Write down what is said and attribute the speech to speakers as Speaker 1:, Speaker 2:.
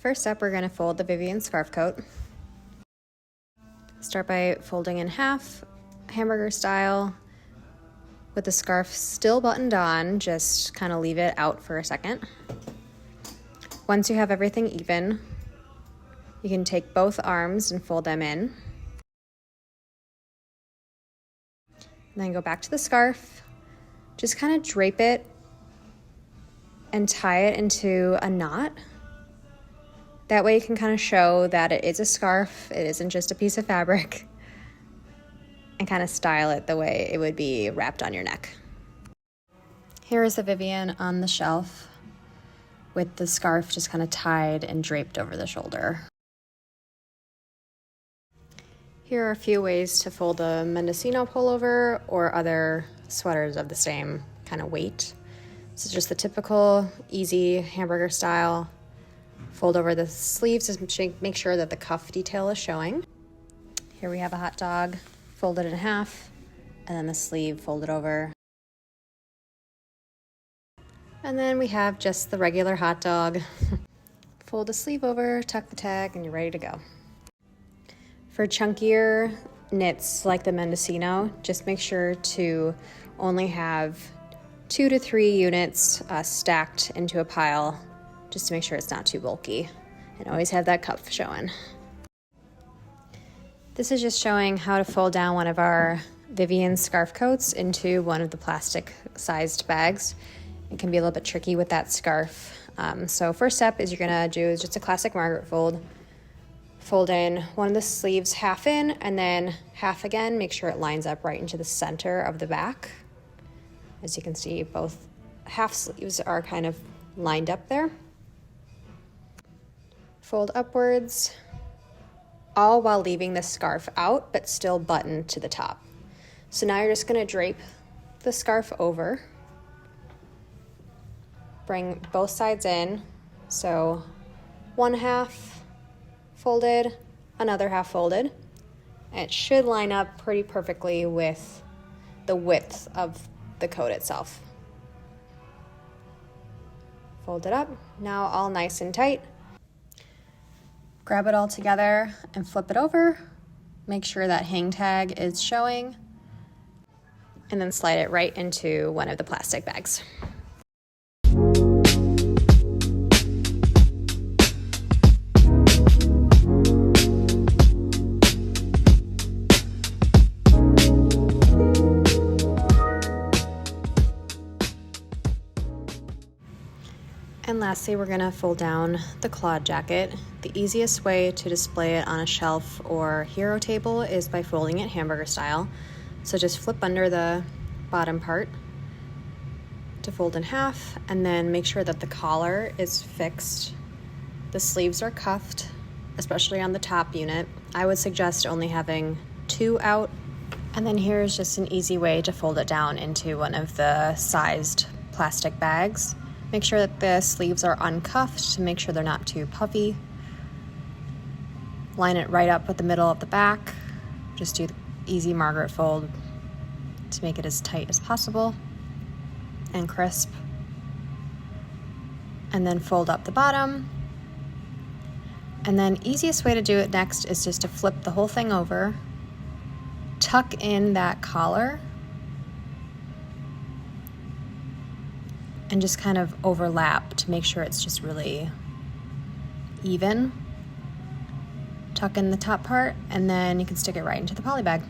Speaker 1: First up, we're going to fold the Vivian scarf coat. Start by folding in half, hamburger style, with the scarf still buttoned on. Just kind of leave it out for a second. Once you have everything even, you can take both arms and fold them in. And then go back to the scarf. Just kind of drape it and tie it into a knot. That way you can kind of show that it is a scarf, it isn't just a piece of fabric, and kind of style it the way it would be wrapped on your neck. Here is the Vivian on the shelf with the scarf just kind of tied and draped over the shoulder. Here are a few ways to fold a Mendocino pullover or other sweaters of the same kind of weight. This is just the typical, easy hamburger style. Fold over the sleeves to make sure that the cuff detail is showing. Here we have a hot dog, folded in half, and then the sleeve folded over. And then we have just the regular hot dog. Fold the sleeve over, tuck the tag, and you're ready to go. For chunkier knits like the Mendocino, just make sure to only have 2 to 3 units stacked into a pile, just to make sure it's not too bulky, and always have that cuff showing. This is just showing how to fold down one of our Vivian scarf coats into one of the plastic sized bags. It can be a little bit tricky with that scarf. So first step is you're gonna do just a classic Margaret fold. Fold in one of the sleeves half in and then half again. Make sure it lines up right into the center of the back. As you can see, both half sleeves are kind of lined up there. Fold upwards, all while leaving the scarf out, but still buttoned to the top. So now you're just gonna drape the scarf over. Bring both sides in. So one half folded, another half folded. And it should line up pretty perfectly with the width of the coat itself. Fold it up, now all nice and tight. Grab it all together and flip it over. Make sure that hang tag is showing, and then slide it right into one of the plastic bags. And lastly, we're gonna fold down the Claude jacket. The easiest way to display it on a shelf or hero table is by folding it hamburger style. So just flip under the bottom part to fold in half, and then make sure that the collar is fixed. The sleeves are cuffed, especially on the top unit. I would suggest only having 2 out. And then here's just an easy way to fold it down into one of the sized plastic bags. Make sure that the sleeves are uncuffed to make sure they're not too puffy. Line it right up with the middle of the back. Just do the easy Margaret fold to make it as tight as possible and crisp. And then fold up the bottom. And then easiest way to do it next is just to flip the whole thing over, tuck in that collar, and just kind of overlap to make sure it's just really even. Tuck in the top part, and then you can stick it right into the poly bag.